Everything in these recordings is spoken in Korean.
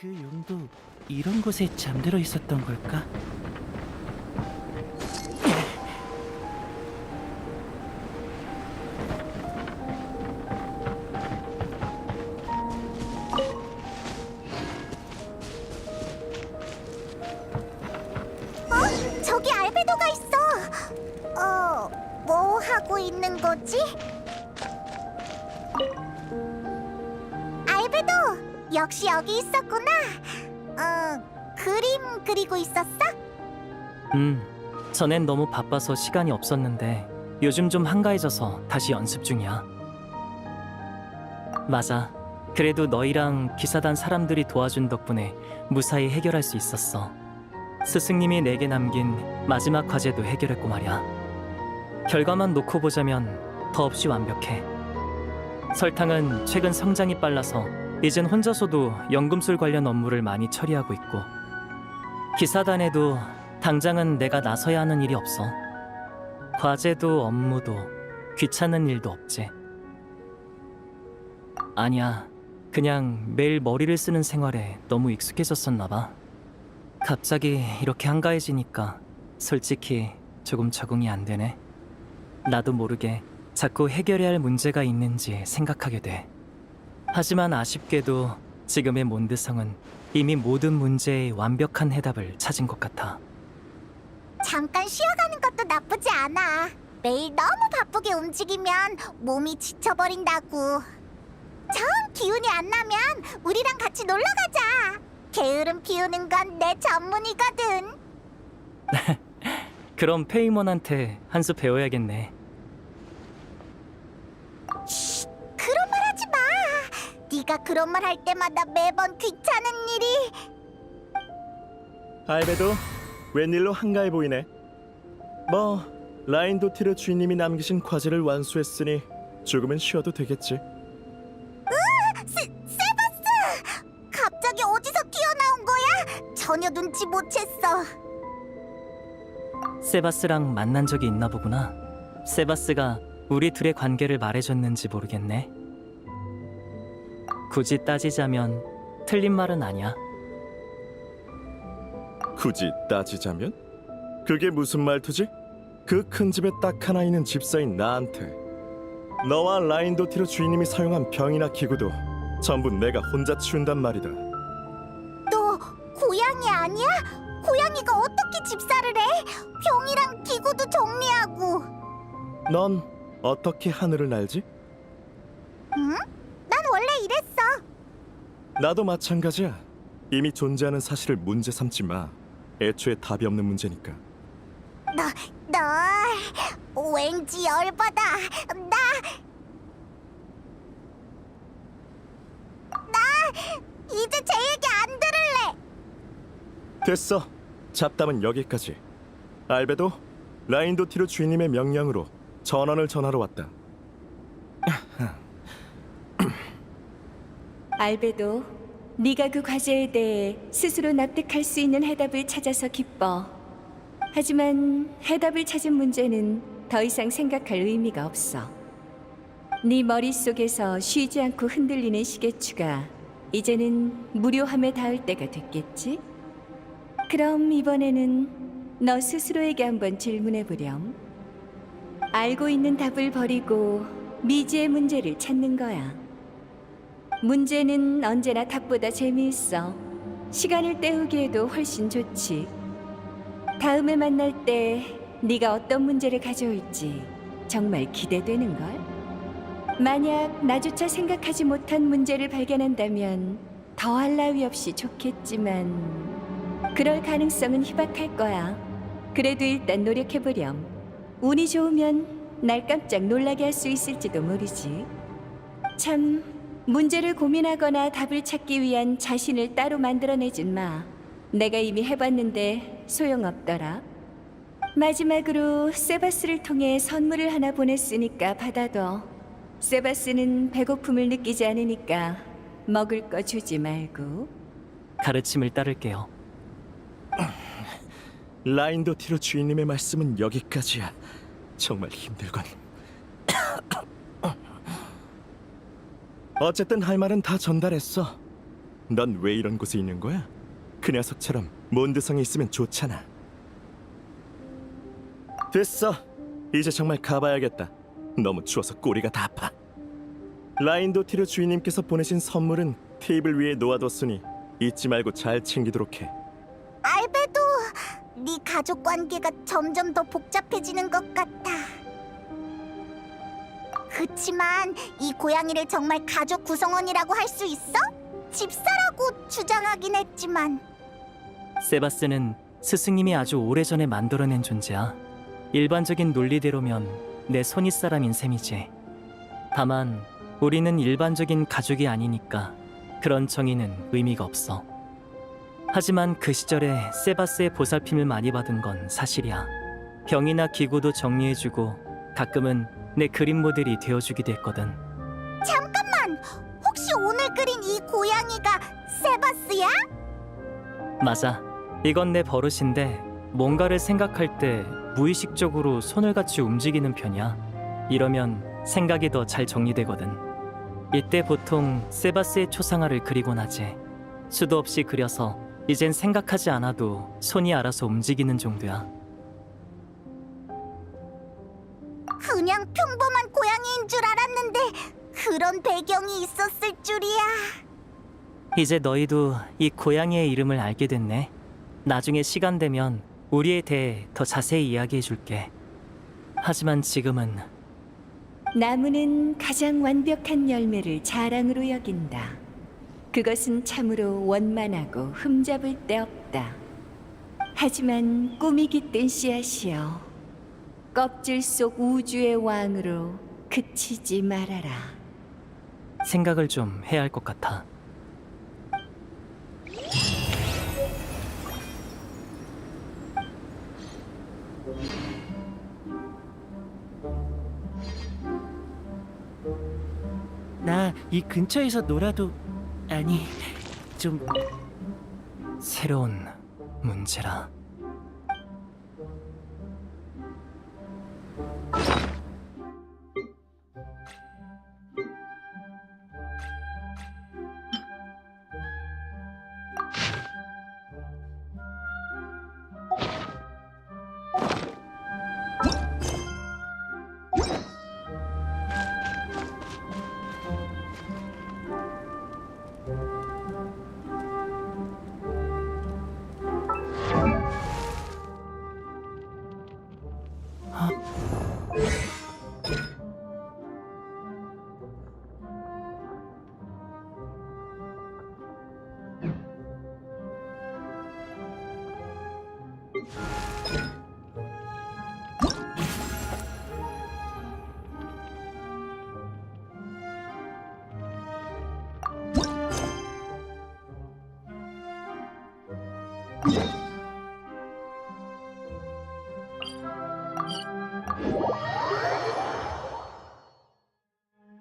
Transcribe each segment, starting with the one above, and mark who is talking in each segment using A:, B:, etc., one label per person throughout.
A: 그 용도 이런 곳에 잠들어 있었던 걸까?
B: 저기 알베도가 있어. 뭐 하고 있는 거지? 알베도, 역시 여기 있었구나. 그림 그리고 있었어?
C: 전엔 너무 바빠서 시간이 없었는데 요즘 좀 한가해져서 다시 연습 중이야. 맞아. 그래도 너희랑 기사단 사람들이 도와준 덕분에 무사히 해결할 수 있었어. 스승님이 내게 남긴 마지막 과제도 해결했고 말이야. 결과만 놓고 보자면 더없이 완벽해. 설탕은 최근 성장이 빨라서 이젠 혼자서도 연금술 관련 업무를 많이 처리하고 있고, 기사단에도 당장은 내가 나서야 하는 일이 없어. 과제도 업무도 귀찮은 일도 없지. 아니야, 그냥 매일 머리를 쓰는 생활에 너무 익숙해졌었나 봐. 갑자기 이렇게 한가해지니까 솔직히 조금 적응이 안 되네. 나도 모르게 자꾸 해결해야 할 문제가 있는지 생각하게 돼. 하지만 아쉽게도 지금의 몬드성은 이미 모든 문제의 완벽한 해답을 찾은 것 같아.
B: 잠깐 쉬어가는 것도 나쁘지 않아. 매일 너무 바쁘게 움직이면 몸이 지쳐버린다고. 정 기운이 안 나면 우리랑 같이 놀러 가자. 게으름 피우는 건 내 전문이거든.
C: 그럼 페이몬한테 한 수 배워야겠네.
B: 그런 말 하지 마. 네가 그런 말 할 때마다 매번 귀찮은 일이.
D: 알베도, 웬일로 한가해 보이네. 뭐, 라인도티르 주인님이 남기신 과제를 완수했으니 조금은 쉬어도 되겠지.
B: 세바스! 갑자기 어디서 튀어나온 거야? 전혀 눈치 못 챘어.
C: 세바스랑 만난 적이 있나 보구나. 세바스가 우리 둘의 관계를 말해줬는지 모르겠네. 굳이 따지자면 틀린 말은 아니야.
D: 굳이 따지자면? 그게 무슨 말투지? 그 큰 집에 딱 하나 있는 집사인 나한테 너와 라인도티르 주인님이 사용한 병이나 기구도 전부 내가 혼자 치운단 말이다.
B: 너 고양이 아니야? 고양이가 어떻게 집사를 해? 병이랑 기구도 정리하고.
D: 넌 어떻게 하늘을 날지?
B: 응? 난 원래 이랬어.
D: 나도 마찬가지야. 이미 존재하는 사실을 문제 삼지 마. 애초에 답이 없는 문제니까.
B: 너 왠지 열받아. 나 이제 제 얘기 안 들을래.
D: 됐어. 잡담은 여기까지. 알베도, 라인도티르 주인님의 명령으로 전원을 전하러 왔다.
E: 알베도, 네가 그 과제에 대해 스스로 납득할 수 있는 해답을 찾아서 기뻐. 하지만 해답을 찾은 문제는 더 이상 생각할 의미가 없어. 네 머릿속에서 쉬지 않고 흔들리는 시계추가 이제는 무료함에 닿을 때가 됐겠지? 그럼 이번에는 너 스스로에게 한번 질문해보렴. 알고 있는 답을 버리고 미지의 문제를 찾는 거야. 문제는 언제나 답보다 재미있어. 시간을 때우기에도 훨씬 좋지. 다음에 만날 때 네가 어떤 문제를 가져올지 정말 기대되는걸? 만약 나조차 생각하지 못한 문제를 발견한다면 더할 나위 없이 좋겠지만 그럴 가능성은 희박할 거야. 그래도 일단 노력해보렴. 운이 좋으면 날 깜짝 놀라게 할 수 있을지도 모르지. 참, 문제를 고민하거나 답을 찾기 위한 자신을 따로 만들어내진 마. 내가 이미 해봤는데 소용없더라. 마지막으로 세바스를 통해 선물을 하나 보냈으니까 받아둬. 세바스는 배고픔을 느끼지 않으니까 먹을 거 주지 말고.
C: 가르침을 따를게요.
D: 라인도티르 주인님의 말씀은 여기까지야. 정말 힘들군. 어쨌든 할 말은 다 전달했어. 넌 왜 이런 곳에 있는 거야? 그 녀석처럼 몬드성에 있으면 좋잖아. 됐어. 이제 정말 가봐야겠다. 너무 추워서 꼬리가 다 아파. 라인도티르 주인님께서 보내신 선물은 테이블 위에 놓아뒀으니 잊지 말고 잘 챙기도록 해.
B: 알베도, 네 가족 관계가 점점 더 복잡해지는 것 같아. 그치만 이 고양이를 정말 가족 구성원이라고 할 수 있어? 집사라고 주장하긴 했지만.
C: 세바스는 스승님이 아주 오래전에 만들어낸 존재야. 일반적인 논리대로면 내 손윗사람인 셈이지. 다만 우리는 일반적인 가족이 아니니까 그런 정의는 의미가 없어. 하지만 그 시절에 세바스의 보살핌을 많이 받은 건 사실이야. 병이나 기구도 정리해주고 가끔은 내 그림 모델이 되어주기도 했거든.
B: 잠깐만! 혹시 오늘 그린 이 고양이가 세바스야?
C: 맞아. 이건 내 버릇인데 뭔가를 생각할 때 무의식적으로 손을 같이 움직이는 편이야. 이러면 생각이 더 잘 정리되거든. 이때 보통 세바스의 초상화를 그리곤 하지. 수도 없이 그려서 이젠 생각하지 않아도 손이 알아서 움직이는 정도야.
B: 그냥 평범한 고양이인 줄 알았는데 그런 배경이 있었을 줄이야.
C: 이제 너희도 이 고양이의 이름을 알게 됐네. 나중에 시간 되면 우리에 대해 더 자세히 이야기해 줄게. 하지만 지금은
E: 나무는 가장 완벽한 열매를 자랑으로 여긴다. 그것은 참으로 원만하고 흠잡을 데 없다. 하지만 꿈이 깃든 씨앗이여, 껍질 속 우주의 왕으로 그치지 말아라.
C: 생각을 좀 해야 할 것 같아.
A: 나 이 근처에서 놀아도 아니 좀
C: 새로운 문제라.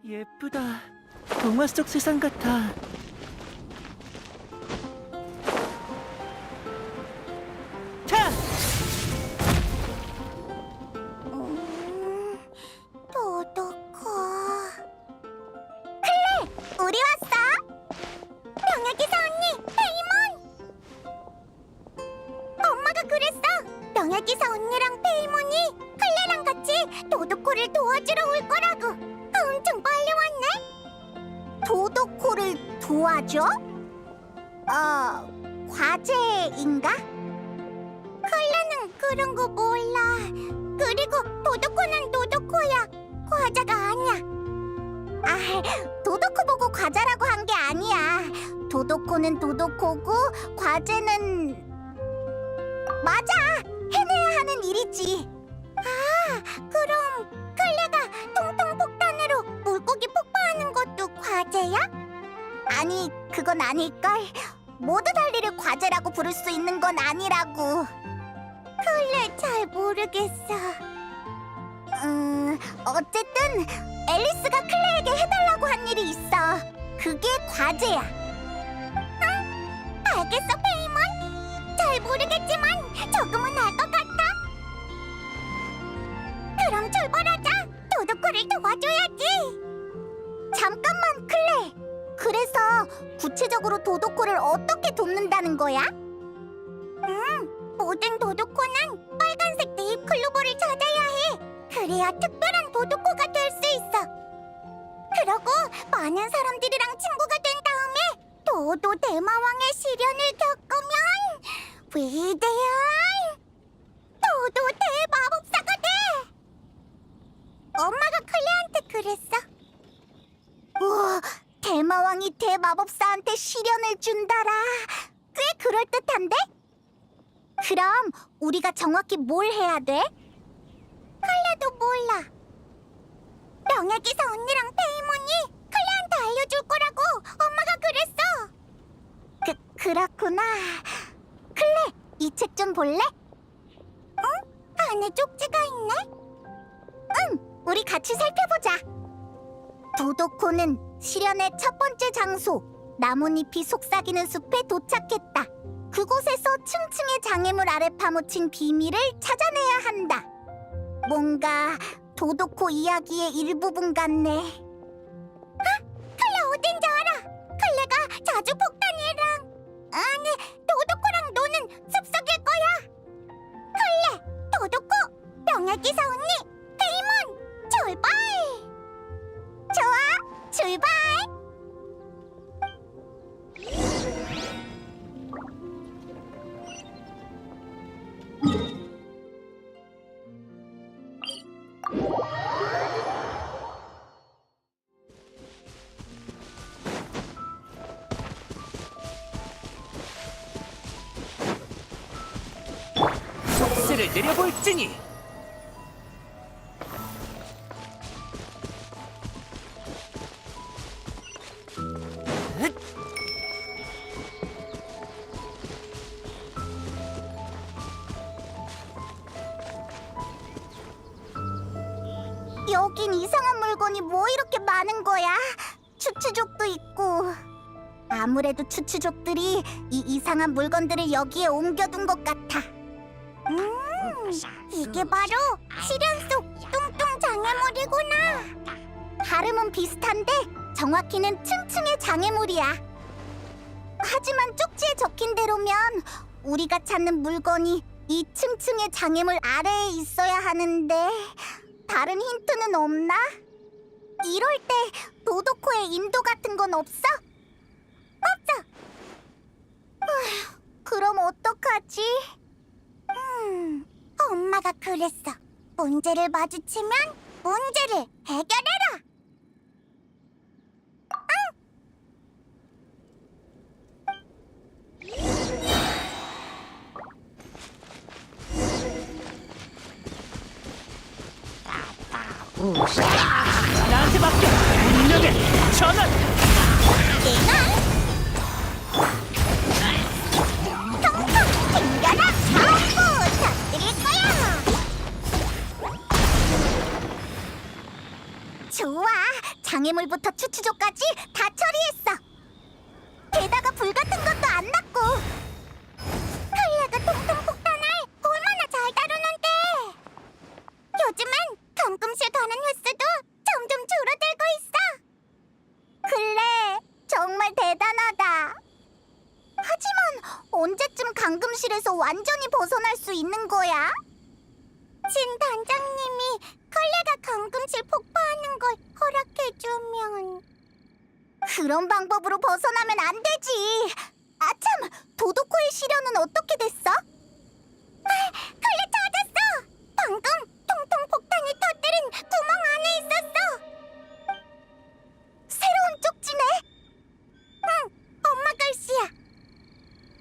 A: 예쁘다. 동화 속 세상 같아. 자!
B: 도도코. 클레, 우리 왔어. 명예기사 언니, 페이몬. 엄마가 그랬어. 명예기사 언니랑 페이몬이 클레랑 같이 도도코를 도와주러 올 거라고. 엄청 빨리 왔네. 도도코를 도와줘? 과제인가? 클레는 그런 거 몰라. 그리고 도도코는 도도코야. 과자가 아니야. 도도코 보고 과자라고 한 게 아니야. 도도코는 도도코고 과제는 맞아. 해내야 하는 일이지. 그럼 클레가 통통 폭탄으로 물고기 폭파하는 것도 과제야? 아니, 그건 아닐걸. 모두 달리를 과제라고 부를 수 있는 건 아니라고. 클레, 잘 모르겠어. 어쨌든 앨리스가 클레에게 해달라고 한 일이 있어. 그게 과제야. 응? 알겠어, 페이몬. 잘 모르겠지만 조금은 알 것 같아. 그럼 출발하자. 도도코를 도와줘야지. 잠깐만, 클레. 그래서 구체적으로 도도코를 어떻게 돕는다는 거야? 모든 도도코는 빨간색 네잎 클로버를 찾아야 해. 그래야 특별한 도도코가 될 수 있어. 그러고 많은 사람들이랑 친구가 된 다음에 도도 대마왕의 시련을 겪으면 위대한 도도 대마법사가 돼. 엄마가 클레한테 그랬어. 우와, 대마왕이 대마법사한테 시련을 준다라. 꽤 그럴듯한데? 그럼 우리가 정확히 뭘 해야 돼? 클레도 몰라. 명예기사 언니랑 페이몬이 클레한테 알려줄 거라고 엄마가 그랬어. 그렇구나. 클레, 이 책 좀 볼래? 응? 안에 쪽지가 있네? 응, 우리 같이 살펴보자. 도도코는 시련의 첫 번째 장소, 나뭇잎이 속삭이는 숲에 도착했다. 그곳에서 층층의 장애물 아래 파묻힌 비밀을 찾아내야 한다. 뭔가 도도코 이야기의 일부분 같네. 클레 어딘지 알아. 클레가 자주 폭탄이랑 아니 도도코랑 노는 숲속일 거야. 클레, 도도코, 명예기사 언니, 페이몬, 출발! 좋아, 출발!
A: 속세를 내려볼지니.
B: 여긴 이상한 물건이 뭐 이렇게 많은 거야? 추추족도 있고. 아무래도 추추족들이 이 이상한 물건들을 여기에 옮겨둔 것 같아. 이게 바로 시련 속 뚱뚱 장애물이구나. 발음은 비슷한데 정확히는 층층의 장애물이야. 하지만 쪽지에 적힌 대로면 우리가 찾는 물건이 이 층층의 장애물 아래에 있어야 하는데 다른 힌트는 없나? 이럴 때 도도코의 인도 같은 건 없어? 없어. 그럼 어떡하지? 엄마가 그랬어. 문제를 마주치면 문제를 해결해라.
A: 나한테 맡겨. 운명의 전환.
B: 텅텅 튕겨라. 전부 터뜨릴 거야. 좋아. 장애물부터 추추족까지 다 처리했어. 게다가 불 같은 것도 안 났고. 클레가 통통 폭탄을 얼마나 잘 다루는데. 요즘은 감금실 가는 횟수도 점점 줄어들고 있어. 클레, 정말 대단하다. 하지만 언제쯤 감금실에서 완전히 벗어날 수 있는 거야? 진 단장님이 클레가 감금실 폭파하는 걸 허락해주면... 그런 방법으로 벗어나면 안 되지. 아참, 도도코의 시련은 어떻게 됐어? 클레 찾았어. 방금 통통 폭탄이 터뜨린 구멍 안에 있었어. 새로운 쪽지네. 응, 엄마 글씨야.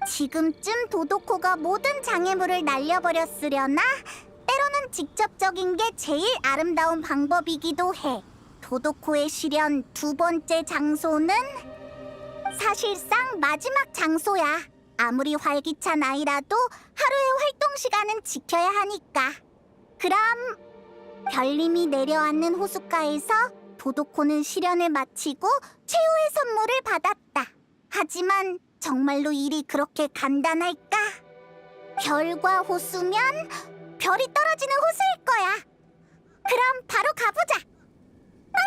B: 지금쯤 도도코가 모든 장애물을 날려버렸으려나? 때로는 직접적인 게 제일 아름다운 방법이기도 해. 도도코의 시련 두 번째 장소는 사실상 마지막 장소야. 아무리 활기찬 아이라도 하루의 활동 시간은 지켜야 하니까. 그럼 별님이 내려앉는 호숫가에서 도도코는 시련을 마치고 최후의 선물을 받았다. 하지만 정말로 일이 그렇게 간단할까? 별과 호수면 별이 떨어지는 호수일 거야. 그럼 바로 가보자. 응?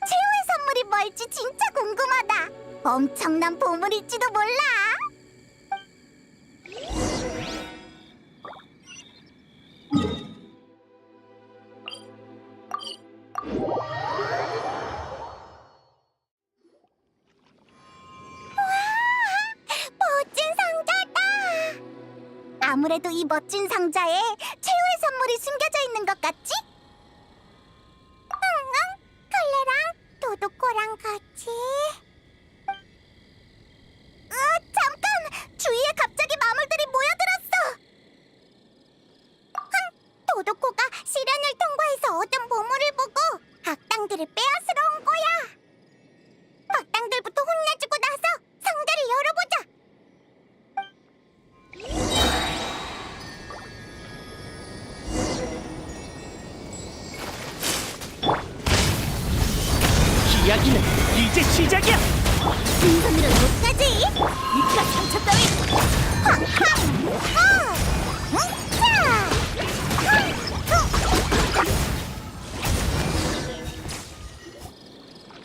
B: 최후의 선물이 뭘지 진짜 궁금하다. 엄청난 보물일지도 몰라. 멋진 상자다. 아무래도 이 멋진 상자에 최후의 선물이 숨겨져 있는 것 같지? 응, 클레랑 도도코랑 같이. 잠깐! 주위에 갑자기 마물들이 모여들었어. 도도코가 시련을 통과해서 얻은 보물을 보고 악당들을 빼앗으러 온 거야. 악당들부터 혼내주고 나서 상자를 열어보자.
A: 이야기는 이제 시작이야.
B: 빈손으로 못 가지. 이깟 상처 따위. 쾅쾅. 자.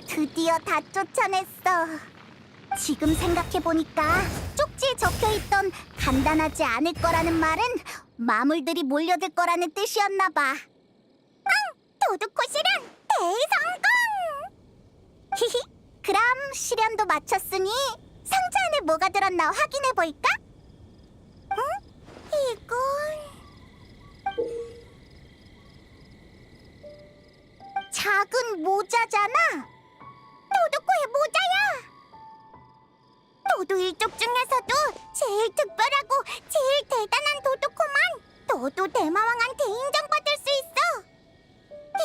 B: 드디어 다 쫓아냈어. 지금 생각해보니까 쪽지에 적혀있던 간단하지 않을 거라는 말은 마물들이 몰려들 거라는 뜻이었나봐. 도둑코 실현 대성공! 히히, 그럼 실현도 마쳤으니 상자 안에 뭐가 들었나 확인해볼까? 응? 이건... 작은 모자잖아? 도둑코의 모자야! 도도 일족 중에서도 제일 특별하고 제일 대단한 도둑코만 도도 대마왕한테 인정받을 수 있어!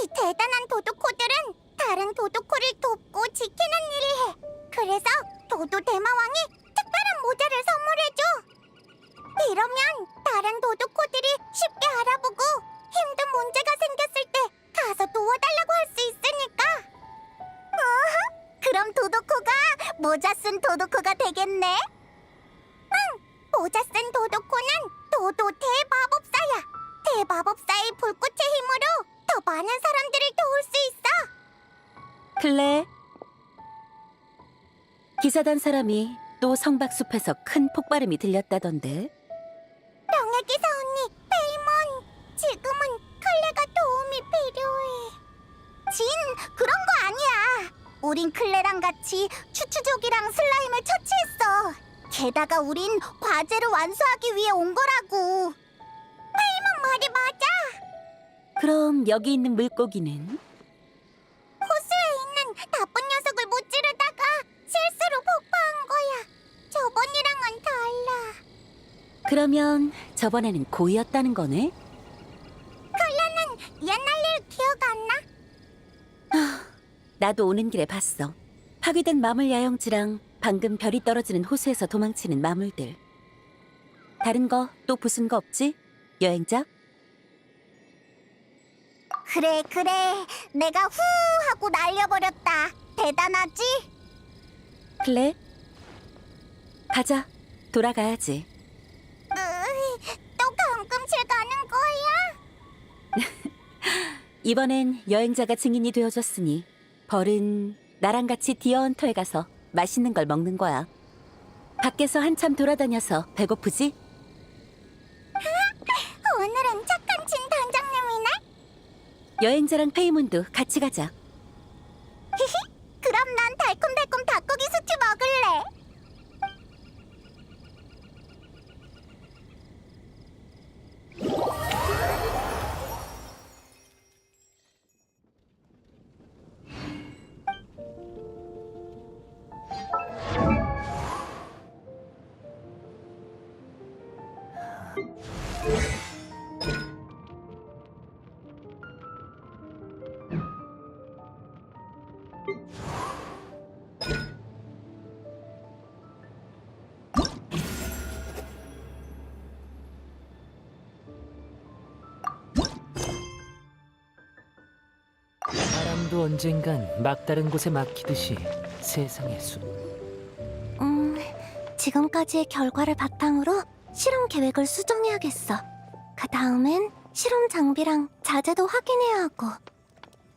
B: 이 대단한 도둑코들은 다른 도둑코를 돕고 지키는 일을 해! 그래서 도도 대마왕이 특별한 모자를 선물해줘! 이러면 다른 도둑코들이 쉽게 알아보고 힘든 문제가 생겼을 때 가서 도와달라고 할 수 있으니까! 그럼 도도코가 모자 쓴 도도코가 되겠네? 응! 모자 쓴 도도코는 도도 대마법사야! 대마법사의 불꽃의 힘으로 더 많은 사람들을 도울 수 있어!
E: 클레, 기사단 사람이 또 성박숲에서 큰 폭발음이 들렸다던데.
B: 명예기사 언니, 페이몬! 지금은 클레가 도움이 필요해. 진, 그런 거 아니야! 우린 클레랑 같이 추추족이랑 슬라임을 처치했어. 게다가 우린 과제를 완수하기 위해 온 거라고. 페이몬 말이 맞아!
E: 그럼 여기 있는 물고기는?
B: 호수에 있는 나쁜 녀석을 무찌르다가 실수로 폭파한 거야. 저번이랑은 달라.
E: 그러면 저번에는 고이였다는 거네?
B: 클레는 옛날 일 기억 안 나?
E: 나도 오는 길에 봤어. 파괴된 마물 야영지랑 방금 별이 떨어지는 호수에서 도망치는 마물들. 다른 거 또 부순 거 없지? 여행자?
B: 그래, 내가 후 하고 날려버렸다. 대단하지?
E: 클레? 가자. 돌아가야지.
B: 또 감금실 가는 거야?
E: 이번엔 여행자가 증인이 되어줬으니 벌은 나랑 같이 디어헌터에 가서 맛있는 걸 먹는 거야. 밖에서 한참 돌아다녀서 배고프지?
B: 오늘은 착한 진 단장님이네?
E: 여행자랑 페이몬도 같이 가자.
B: 그럼 난 달콤달콤 닭고기 스튜 먹을래.
A: 바람도 언젠간 막다른 곳에 막히듯이 세상의 숲.
B: 지금까지의 결과를 바탕으로 실험 계획을 수정해야겠어. 그 다음엔 실험 장비랑 자재도 확인해야 하고.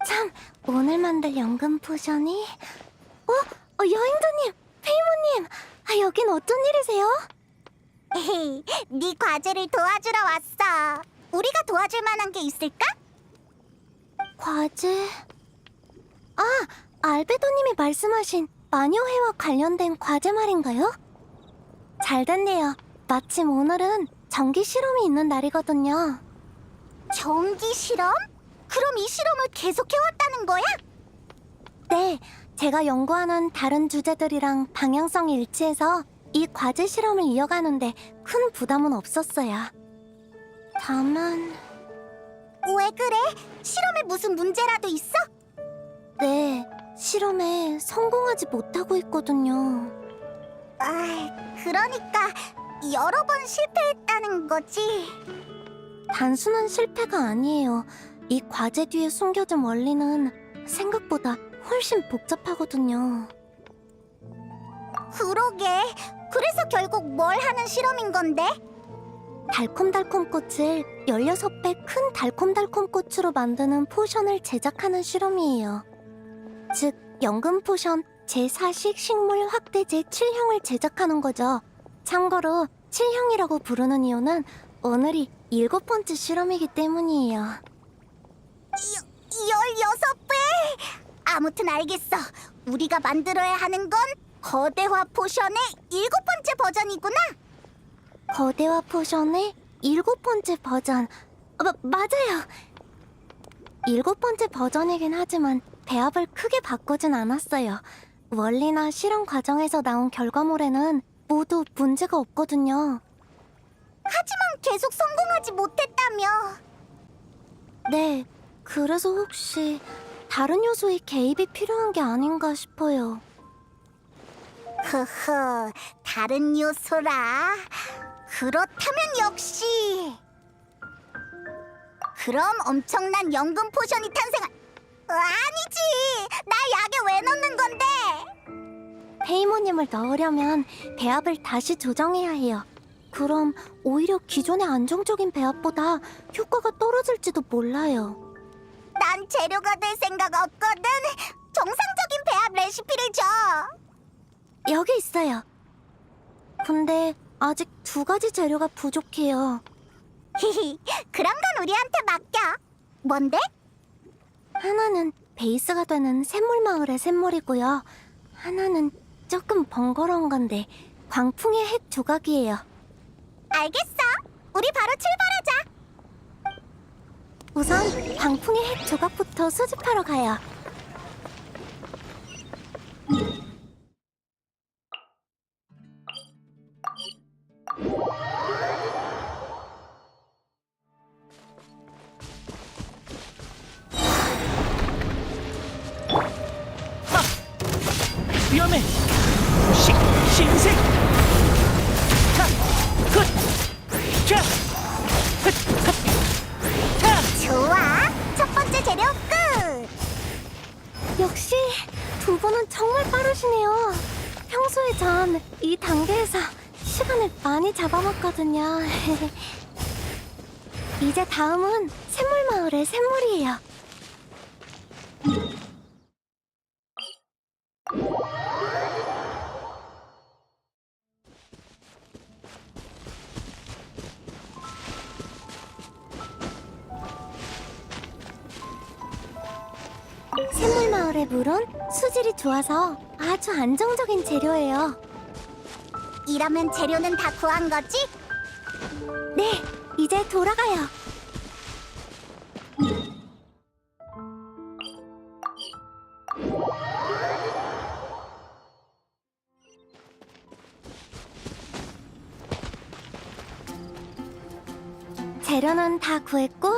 B: 참, 오늘 만들 연금 포션이... 여행자님! 알베도님, 여긴 어쩐 일이세요? 네 과제를 도와주러 왔어. 우리가 도와줄 만한 게 있을까? 과제... 알베도님이 말씀하신 마녀회와 관련된 과제 말인가요? 잘 됐네요. 마침 오늘은 전기 실험이 있는 날이거든요. 전기 실험? 그럼 이 실험을 계속해왔다는 거야? 네, 제가 연구하는 다른 주제들이랑 방향성이 일치해서 이 과제 실험을 이어가는데 큰 부담은 없었어요. 다만... 왜 그래? 실험에 무슨 문제라도 있어? 네, 실험에 성공하지 못하고 있거든요. 그러니까 여러 번 실패했다는 거지? 단순한 실패가 아니에요. 이 과제 뒤에 숨겨진 원리는 생각보다 훨씬 복잡하거든요. 그러게. 그래서 결국 뭘 하는 실험인 건데? 달콤달콤 꽃을 16배 큰 달콤달콤 꽃으로 만드는 포션을 제작하는 실험이에요. 즉, 연금 포션 제4식 식물 확대제 7형을 제작하는 거죠. 참고로 7형이라고 부르는 이유는 오늘이 7번째 실험이기 때문이에요. 16배? 아무튼 알겠어. 우리가 만들어야 하는 건 거대화 포션의 7번째 버전이구나. 거대화 포션의 7번째 버전. 맞아요. 7번째 버전이긴 하지만 배합을 크게 바꾸진 않았어요. 원리나 실험 과정에서 나온 결과물에는 모두 문제가 없거든요. 하지만 계속 성공하지 못했다며. 네, 그래서 혹시 다른 요소의 개입이 필요한 게 아닌가 싶어요. 흐흐, 다른 요소라. 그렇다면 역시... 그럼 엄청난 연금 포션이 탄생한... 아니지! 나 약에 왜 넣는 건데? 페이모님을 넣으려면 배합을 다시 조정해야 해요. 그럼 오히려 기존의 안정적인 배합보다 효과가 떨어질지도 몰라요. 난 재료가 될 생각 없거든. 정상적인 배합 레시피를 줘. 여기 있어요. 근데 아직 2가지 재료가 부족해요. 히히, 그런 건 우리한테 맡겨. 뭔데? 하나는 베이스가 되는 샘물마을의 샘물이고요. 하나는 조금 번거로운 건데 광풍의 핵 조각이에요. 알겠어. 우리 바로 출발하자. 우선 광풍의 핵 조각부터 수집하러 가요.
A: 위험해. 신색. 자, 굿. 자, 헛, 헛. 자.
B: 좋아. 첫 번째 재료 끝. 역시 두 분은 정말 빠르시네요. 평소에 전 이 단계에서 시간을 많이 잡아먹거든요. 이제 다음은 샘물마을의 샘물이에요. 샘물마을의 물은 수질이 좋아서 아주 안정적인 재료예요. 이러면 재료는 다 구한 거지? 네, 이제 돌아가요. 재료는 다 구했고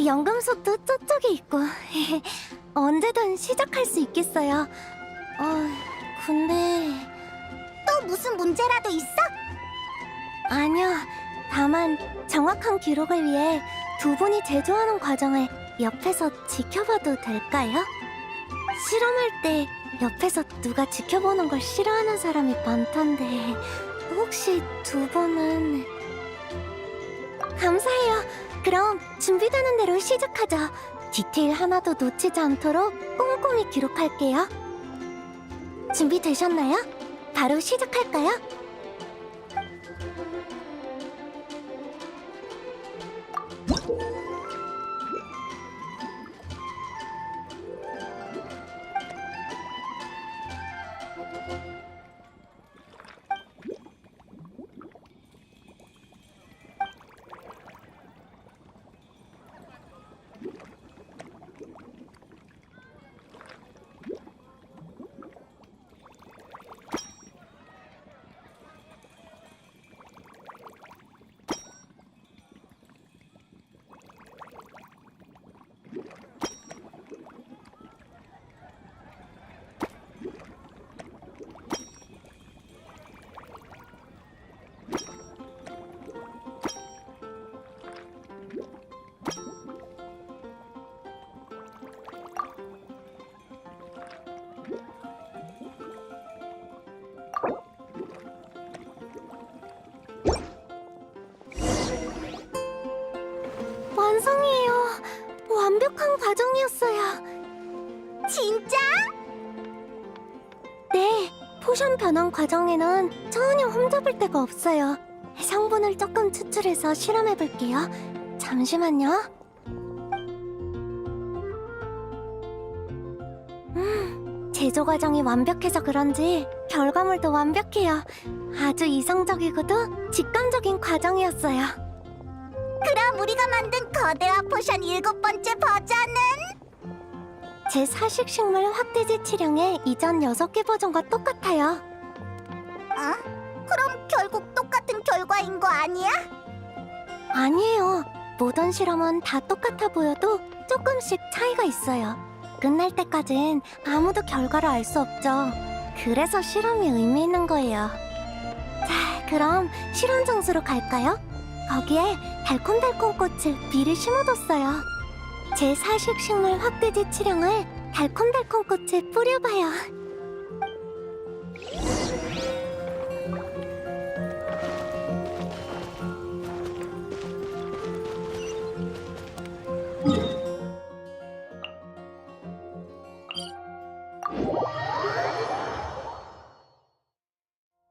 B: 연금속도 저쪽에 있고 언제든 시작할 수 있겠어요. 근데 또 무슨 문제라도 있어? 아니요. 다만 정확한 기록을 위해 두 분이 제조하는 과정을 옆에서 지켜봐도 될까요? 실험할 때 옆에서 누가 지켜보는 걸 싫어하는 사람이 많던데 혹시 두 분은... 감사해요. 그럼 준비되는 대로 시작하죠. 디테일 하나도 놓치지 않도록 꼼꼼히 기록할게요. 준비되셨나요? 바로 시작할까요? 완성이에요. 완벽한 과정이었어요. 진짜? 네, 포션 변환 과정에는 전혀 흠잡을 데가 없어요. 성분을 조금 추출해서 실험해볼게요. 잠시만요. 제조 과정이 완벽해서 그런지 결과물도 완벽해요. 아주 이상적이고도 직관적인 과정이었어요. 그럼 우리가 만든 거대화 포션 7번째 버전은? 제 사식식물 확대제 치령의 이전 6개 버전과 똑같아요. 그럼 결국 똑같은 결과인 거 아니야? 아니에요. 모든 실험은 다 똑같아 보여도 조금씩 차이가 있어요. 끝날 때까진 아무도 결과를 알 수 없죠. 그래서 실험이 의미 있는 거예요. 자, 그럼 실험 장소로 갈까요? 거기에 달콤달콤 꽃을 미리 심어뒀어요. 제 사식식물 확대제 치령을 달콤달콤 꽃에 뿌려봐요.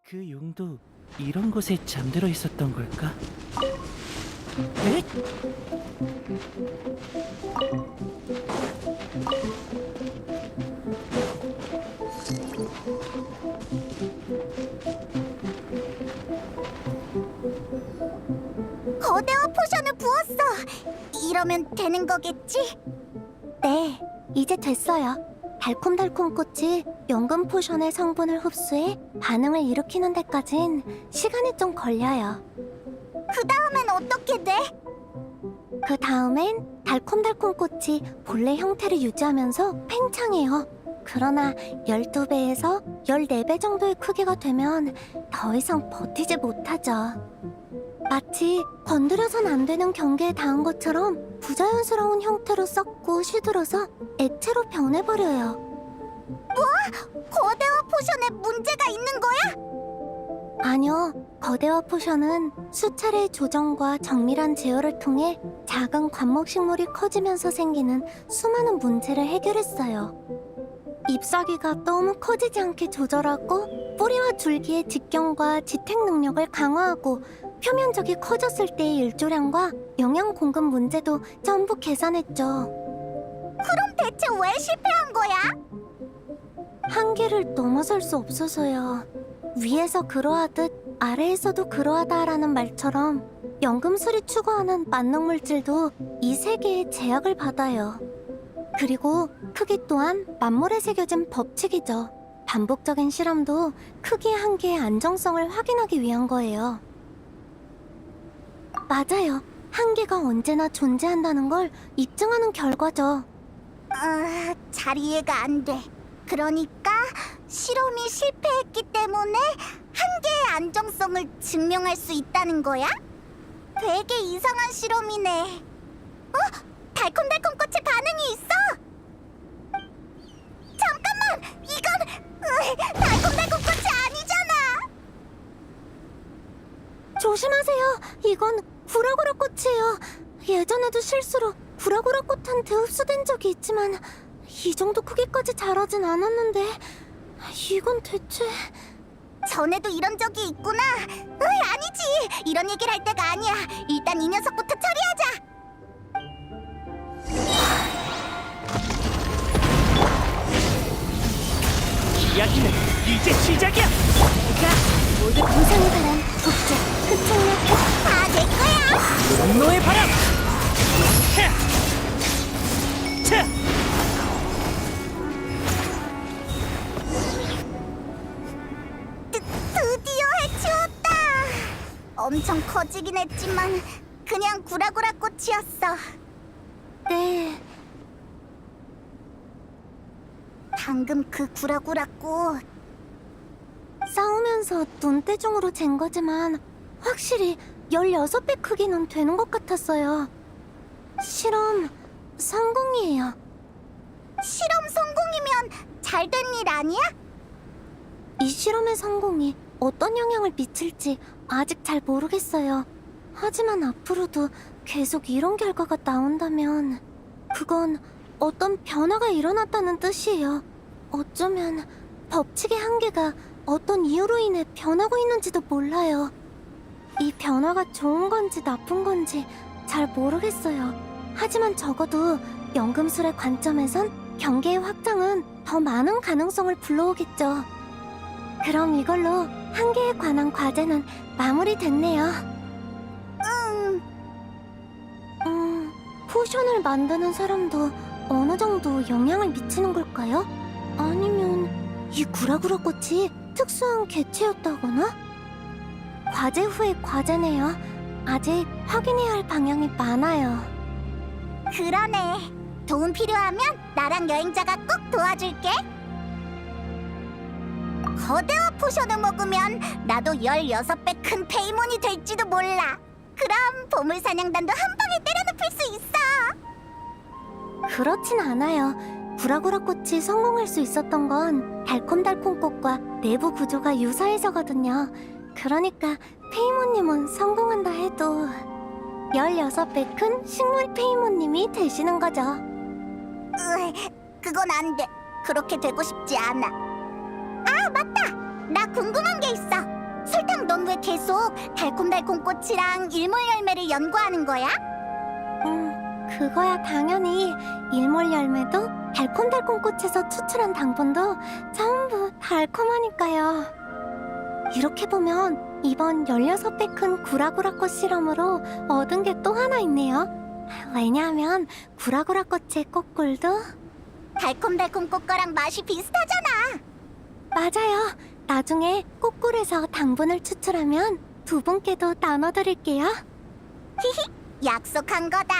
A: 그 용도 이런 곳에 잠들어 있었던 걸까? 에?
B: 거대화 포션을 부었어. 이러면 되는 거겠지? 네, 이제 됐어요. 달콤달콤 꽃이 연금 포션의 성분을 흡수해 반응을 일으키는 데까진 시간이 좀 걸려요. 그 다음엔 어떻게 돼? 그 다음엔 달콤달콤 꽃이 본래 형태를 유지하면서 팽창해요. 그러나 12배에서 14배 정도의 크기가 되면 더 이상 버티지 못하죠. 마치 건드려선 안 되는 경계에 닿은 것처럼 부자연스러운 형태로 썩고 시들어서 액체로 변해버려요. 뭐? 거대화 포션에 문제가 있는 거야? 아니요. 거대화 포션은 수차례의 조정과 정밀한 제어를 통해 작은 관목식물이 커지면서 생기는 수많은 문제를 해결했어요. 잎사귀가 너무 커지지 않게 조절하고 뿌리와 줄기의 직경과 지탱 능력을 강화하고 표면적이 커졌을 때의 일조량과 영양 공급 문제도 전부 계산했죠. 그럼 대체 왜 실패한 거야? 한계를 넘어설 수 없어서요. 위에서 그러하듯 아래에서도 그러하다라는 말처럼 연금술이 추구하는 만능 물질도 이 세계의 제약을 받아요. 그리고 크기 또한 만물에 새겨진 법칙이죠. 반복적인 실험도 크기의 한계의 안정성을 확인하기 위한 거예요. 맞아요. 한계가 언제나 존재한다는 걸 입증하는 결과죠. 잘 이해가 안 돼. 그러니까 실험이 실패했기 때문에 한계의 안정성을 증명할 수 있다는 거야? 되게 이상한 실험이네. 달콤달콤 꽃에 반응이 있어! 잠깐만! 이건 달콤달콤 꽃이 아니잖아! 조심하세요. 이건 구라구라 꽃이에요. 예전에도 실수로 구라구라 꽃한테 흡수된 적이 있지만 이 정도 크기까지 자라진 않았는데 이건 대체... 전에도 이런 적이 있구나. 아니지. 이런 얘기를 할 때가 아니야. 일단 이 녀석부터 처리하자.
A: 이야기는 이제 시작이야.
B: 모두 부상의 바람, 복제, 흡착력. 다 내 거야.
A: 분노의 바람. 차. 차.
B: 드디어 해치웠다. 엄청 커지긴 했지만 그냥 구라구라 꽃이었어. 네. 방금 그 구라구라 꽃 싸우면서 눈대중으로 잰 거지만 확실히 16배 크기는 되는 것 같았어요. 실험 성공이에요. 실험 성공이면 잘 된 일 아니야? 이 실험의 성공이 어떤 영향을 미칠지 아직 잘 모르겠어요. 하지만 앞으로도 계속 이런 결과가 나온다면 그건 어떤 변화가 일어났다는 뜻이에요. 어쩌면 법칙의 한계가 어떤 이유로 인해 변하고 있는지도 몰라요. 이 변화가 좋은 건지 나쁜 건지 잘 모르겠어요. 하지만 적어도 연금술의 관점에선 경계의 확장은 더 많은 가능성을 불러오겠죠. 그럼 이걸로 한계에 관한 과제는 마무리됐네요. 포션을 만드는 사람도 어느 정도 영향을 미치는 걸까요? 아니면 이 구라구라 꽃이 특수한 개체였다거나? 과제 후의 과제네요. 아직 확인해야 할 방향이 많아요. 그러네. 도움 필요하면 나랑 여행자가 꼭 도와줄게. 거대화 포션을 먹으면 나도 16배 큰 페이몬이 될지도 몰라. 그럼 보물사냥단도 한 방에 때려눕힐 수 있어. 그렇진 않아요. 구라구라 꽃이 성공할 수 있었던 건 달콤달콤 꽃과 내부 구조가 유사해서거든요. 그러니까 페이몬님은 성공한다 해도 16배 큰 식물 페이몬님이 되시는 거죠. 그건 안 돼. 그렇게 되고 싶지 않아. 아, 맞다! 나 궁금한 게 있어. 설탕, 넌 왜 계속 달콤달콤 꽃이랑 일몰 열매를 연구하는 거야? 그거야 당연히. 일몰 열매도 달콤달콤 꽃에서 추출한 당분도 전부 달콤하니까요. 이렇게 보면 이번 16배 큰 구라구라 꽃 실험으로 얻은 게 또 하나 있네요. 왜냐하면 구라구라 꽃의 꽃꿀도 달콤달콤 꽃거랑 맛이 비슷하잖아. 맞아요. 나중에 꽃꿀에서 당분을 추출하면 두 분께도 나눠드릴게요. 히히, 약속한 거다.